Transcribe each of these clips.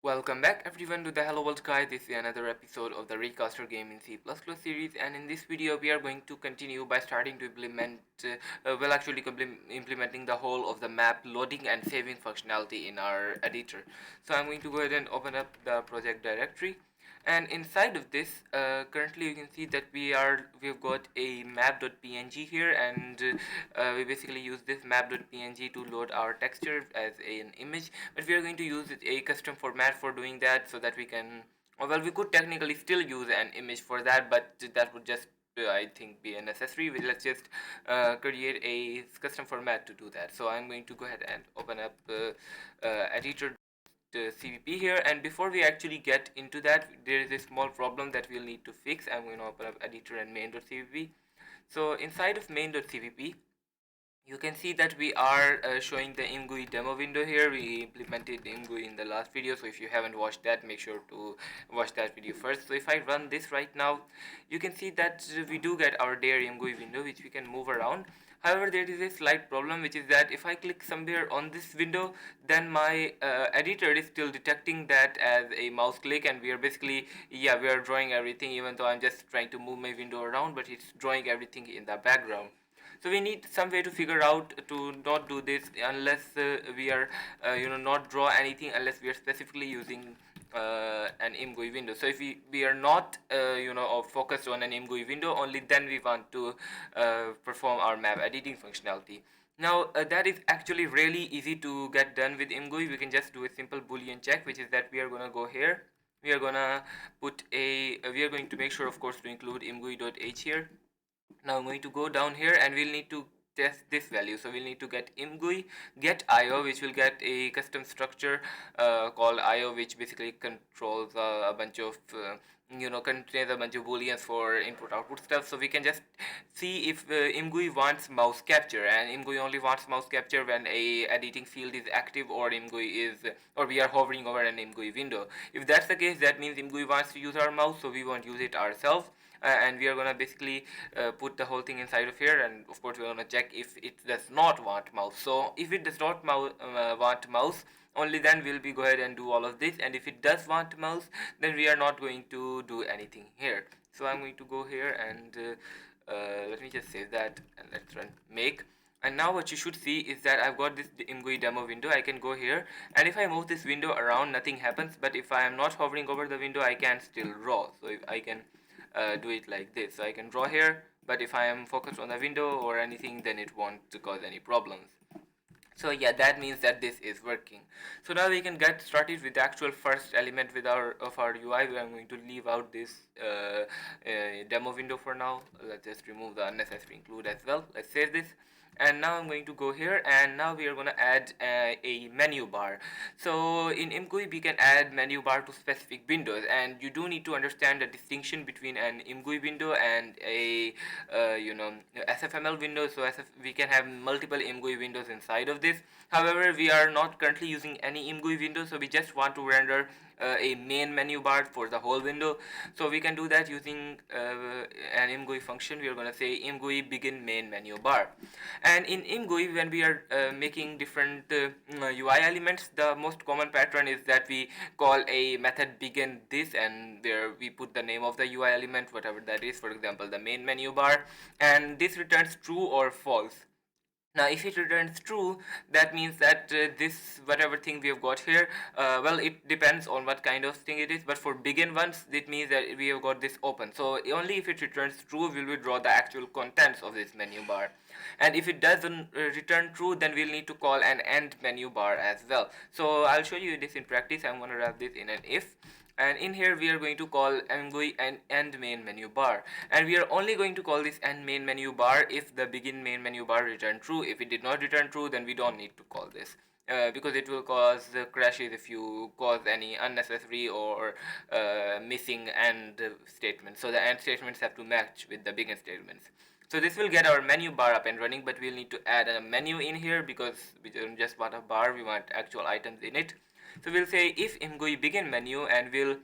Welcome back everyone to the Hello World Guide. This is another episode of the Raycaster game in C++ series, and in this video we are going to continue by starting to implementing the whole of the map loading and saving functionality in our editor. So I'm going to go ahead and open up the project directory, and inside of this currently you can see that we've got a map.png here, and we basically use this map.png to load our texture as an image, but we are going to use a custom format for doing that, so that we can, well, we could technically still use an image for that, but that would just I think be unnecessary. Let's just create a custom format to do that. So I'm going to go ahead and open up editor CVP here, and before we actually get into that, there is a small problem that we'll need to fix. I'm going to open up editor and main.cvp. So inside of main.cvp, you can see that we are showing the imgui demo window here. We implemented imgui in the last video, so if you haven't watched that, make sure to watch that video first. So if I run this right now, you can see that we do get our dear imgui window, which we can move around. However, there is a slight problem, which is that if I click somewhere on this window, then my editor is still detecting that as a mouse click, and we are basically, yeah, we are drawing everything, even though I'm just trying to move my window around, but it's drawing everything in the background. So we need some way to figure out to not do this unless we are not draw anything unless we are specifically using an imgui window. So if we are not focused on an imgui window, only then we want to perform our map editing functionality. Now that is actually really easy to get done with imgui. We can just do a simple boolean check, which is that we are gonna go here, we are gonna put a we are going to make sure, of course, to include imgui.h here. Now I'm going to go down here, and we'll need to test this value. So we'll need to get imgui get io, which will get a custom structure called io, which basically controls a bunch of contains a bunch of booleans for input output stuff. So we can just see if imgui wants mouse capture, and imgui only wants mouse capture when a editing field is active, or we are hovering over an imgui window. If that's the case, that means imgui wants to use our mouse, so we won't use it ourselves. And we are gonna basically put the whole thing inside of here, and of course we're gonna check if it does not want mouse. So if it does not want mouse, only then we'll be go ahead and do all of this, and if it does want mouse, then we are not going to do anything here. So I'm going to go here, and let me just save that, and let's run make. And now what you should see is that I've got this imgui demo window. I can go here, and if I move this window around, nothing happens, but if I am not hovering over the window, I can still draw. So if I can do it like this, so I can draw here, but if I am focused on the window or anything, then it won't cause any problems. So yeah, that means that this is working. So now we can get started with the actual first element with our UI. I'm going to leave out this demo window for now. Let's just remove the unnecessary include as well. Let's save this, and now I'm going to go here, and now we are going to add a menu bar. So in imgui we can add menu bar to specific windows, and you do need to understand the distinction between an imgui window and a SFML window. So we can have multiple imgui windows inside of this. However, we are not currently using any imgui window, so we just want to render a main menu bar for the whole window. So we can do that using an imgui function. We are going to say imgui begin main menu bar, and in imgui, when we are making different UI elements, the most common pattern is that we call a method begin this, and where we put the name of the UI element, whatever that is, for example the main menu bar, and this returns true or false. Now if it returns true, that means that this whatever thing we have got here, well, it depends on what kind of thing it is, but for begin ones, it means that we have got this open. So only if it returns true will we draw the actual contents of this menu bar, and if it doesn't return true, then we'll need to call an end menu bar as well. So I'll show you this in practice. I'm going to wrap this in an if, and in here we are going to call mgui and end main menu bar, and we are only going to call this end main menu bar if the begin main menu bar return true. If it did not return true, then we don't need to call this, because it will cause crashes if you cause any unnecessary or missing end statements. So the end statements have to match with the begin statements. So this will get our menu bar up and running, but we'll need to add a menu in here because we don't just want a bar, we want actual items in it. So we'll say if imgui begin menu, and we'll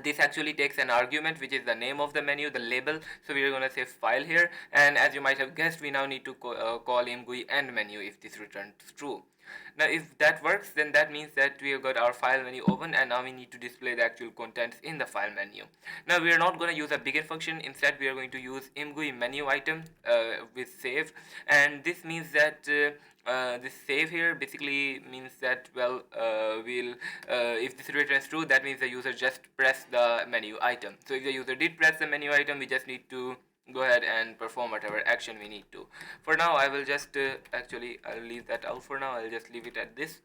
this actually takes an argument which is the name of the menu, the label. So we are going to say file here, and as you might have guessed, we now need to call imgui end menu if this returns true. Now if that works, then that means that we have got our file menu open, and now we need to display the actual contents in the file menu. Now we are not going to use a begin function. Instead we are going to use imgui menu item with save, and this means that this save here basically means that, well, if this returns true, that means the user just pressed the menu item. So if the user did press the menu item, we just need to go ahead and perform whatever action we need to. For now I will just actually I'll leave that out for now. I'll just leave it at this.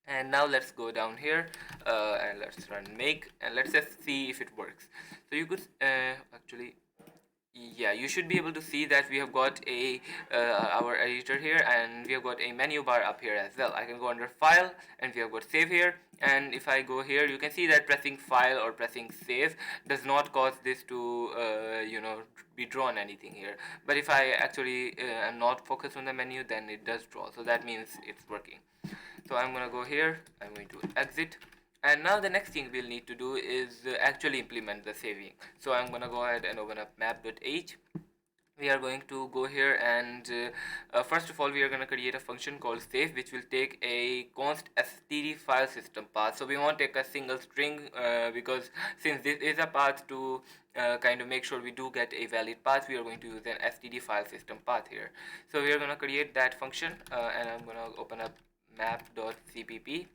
And now let's go down here and let's run make, and let's just see if it works. So you could actually, yeah, you should be able to see that we have got a our editor here, and we have got a menu bar up here as well. I can go under file, and we have got save here, and if I go here, you can see that pressing file or pressing save does not cause this to be drawn anything here. But if I actually am not focused on the menu, then it does draw, so that means it's working. So I'm gonna go here, I'm going to exit, and now the next thing we'll need to do is actually implement the saving. So I'm gonna go ahead and open up map.h. We are going to go here, and first of all we are going to create a function called save, which will take a const std file system path. So we won't take a single string because since this is a path to kind of make sure we do get a valid path, we are going to use an std file system path here. So we are going to create that function, and I'm going to open up map.cpp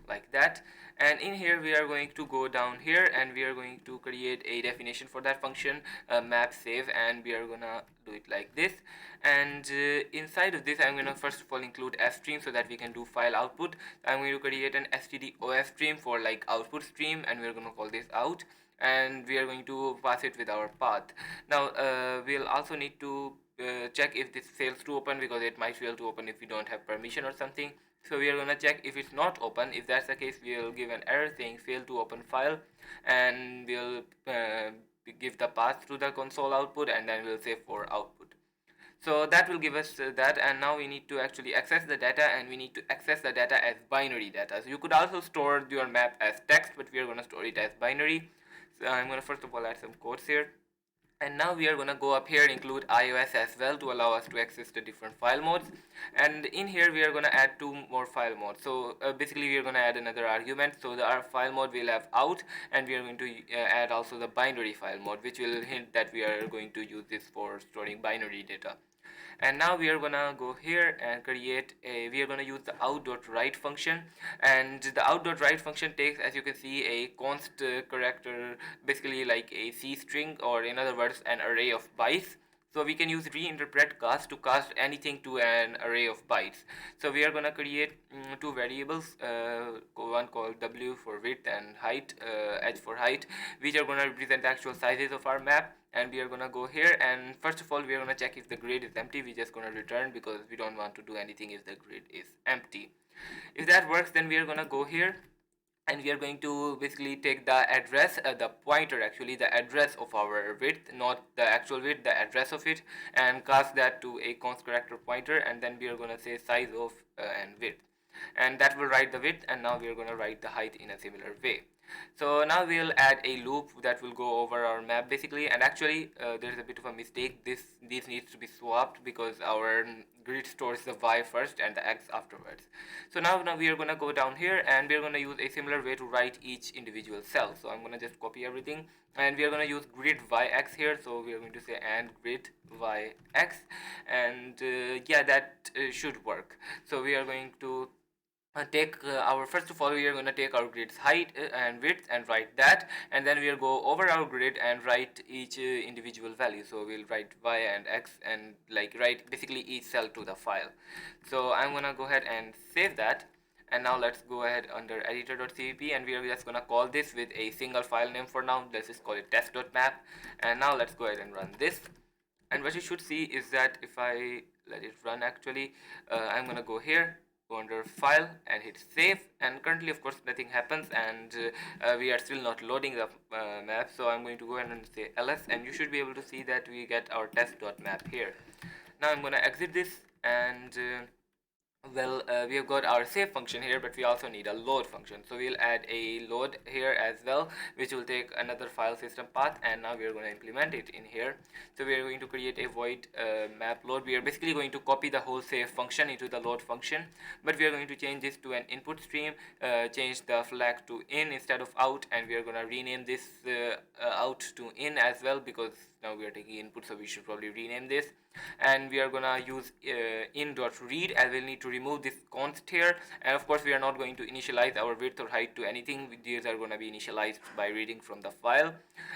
like that, and in here we are going to go down here, and we are going to create a definition for that function, map save, and we are gonna do it like this. And inside of this I'm gonna first of all include f stream so that we can do file output. I'm going to create an stdof stream for like output stream, and we're going to call this out, and we are going to pass it with our path. Now we'll also need to check if this fails to open, because it might fail to open if we don't have permission or something. So we are gonna check if it's not open. If that's the case, we'll give an error saying fail to open file, and we'll give the path to the console output, and then we'll say for output. So that will give us that, and now we need to actually access the data, and we need to access the data as binary data. So you could also store your map as text, but we are going to store it as binary. So I'm going to first of all add some codes here. And now we are going to go up here and include iOS as well to allow us to access the different file modes. And in here we are going to add two more file modes. So basically we are going to add another argument. So our file mode will have out, and we are going to add also the binary file mode, which will hint that we are going to use this for storing binary data. And now we are gonna go here and create a, we are gonna use the out.write function, and the out.write function takes, as you can see, a const character, basically like a C string, or in other words an array of bytes. So we can use reinterpret cast to cast anything to an array of bytes. So we are gonna create two variables, one called w for width and height, h for height, which are gonna represent the actual sizes of our map. And we are gonna go here, and first of all we are gonna check if the grid is empty. We're just gonna return because we don't want to do anything if the grid is empty. If that works, then we are gonna go here, and we are going to basically take the address, the pointer, actually the address of our width, not the actual width, the address of it, and cast that to a const character pointer, and then we are going to say size of and width, and that will write the width, and now we are going to write the height in a similar way. So now we'll add a loop that will go over our map basically, and actually there's a bit of a mistake. This needs to be swapped because our grid stores the y first and the x afterwards. So now we are going to go down here, and we are going to use a similar way to write each individual cell. So I'm going to just copy everything, and we are going to use grid yx here. So we are going to say and grid yx, and yeah, that should work. So we are going to take our, first of all we are going to take our grid's height and width and write that, and then we'll go over our grid and write each individual value. So we'll write y and x, and like write basically each cell to the file. So I'm going to go ahead and save that, and now let's go ahead under editor.cpp, and we are just going to call this with a single file name for now. Let's just call it test.map, and now let's go ahead and run this. And what you should see is that if I let it run, actually I'm going to go here, go under file and hit save, and currently of course nothing happens, and we are still not loading the map. So I'm going to go ahead and say ls, and you should be able to see that we get our test.map here. Now I'm going to exit this, and Well, we have got our save function here, but we also need a load function. So we'll add a load here as well, which will take another file system path, and now we are going to implement it in here. So we are going to create a void map load. We are basically going to copy the whole save function into the load function, but we are going to change this to an input stream, change the flag to in instead of out, and we are going to rename this out to in as well, because now we are taking input, so we should probably rename this. And we are gonna use in.read, as we'll need to remove this const here, and of course we are not going to initialize our width or height to anything. These are going to be initialized by reading from the file.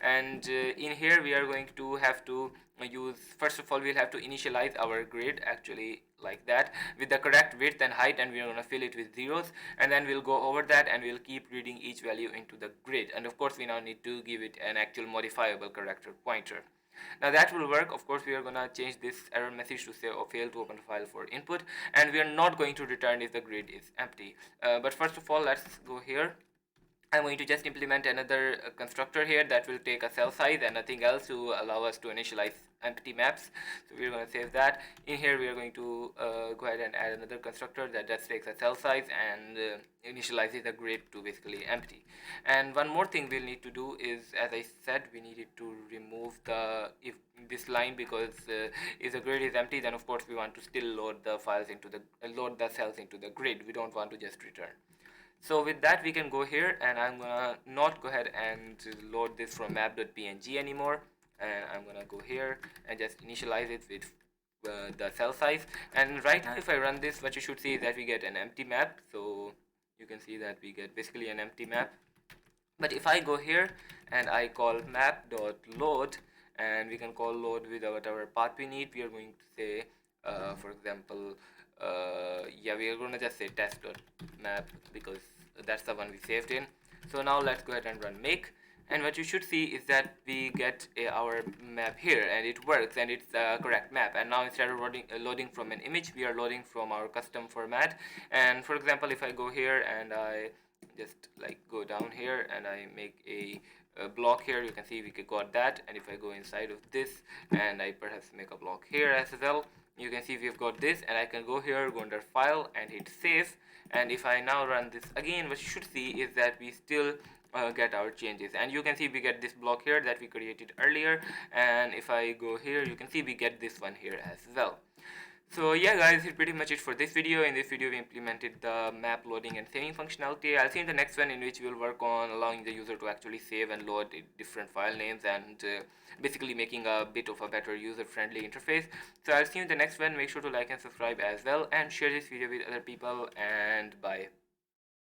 And in here we are going to have to use, first of all we'll have to initialize our grid actually like that with the correct width and height, and we're going to fill it with zeros, and then we'll go over that and we'll keep reading each value into the grid. And of course we now need to give it an actual modifiable character pointer. Now that will work. Of course we are gonna change this error message to say or fail to open file for input, and we are not going to return if the grid is empty. But first of all, let's go here. I'm going to just implement another constructor here that will take a cell size and nothing else to allow us to initialize empty maps. So we're going to save that. In here we are going to go ahead and add another constructor that just takes a cell size and initializes the grid to basically empty. And one more thing we'll need to do is, as I said, we needed to remove the if this line, because if the grid is empty, then of course we want to still load the files into the load the cells into the grid. We don't want to just return. So with that we can go here, and I'm gonna not go ahead and load this from map.png anymore, and I'm gonna go here and just initialize it with the cell size. And right now if I run this, what you should see is that we get an empty map. So you can see that we get basically an empty map. But if I go here and I call map.load, and we can call load with whatever path we need, we are going to say for example yeah, we are going to just say test.map, because that's the one we saved in. So now let's go ahead and run make, and what you should see is that we get our map here, and it works, and it's the correct map. And now instead of loading from an image, we are loading from our custom format. And for example, if I go here and I just like go down here and I make a block here, you can see we got that. And if I go inside of this and I perhaps make a block here as well, you can see we've got this, and I can go here, go under file and hit save. And if I now run this again, what you should see is that we still get our changes, and you can see we get this block here that we created earlier. And if I go here, you can see we get this one here as well. So yeah guys, it's pretty much it for this video. In this video we implemented the map loading and saving functionality. I'll see in the next one, in which we'll work on allowing the user to actually save and load different file names, and basically making a bit of a better user friendly interface. So I'll see you in the next one. Make sure to like and subscribe as well, and share this video with other people, and bye.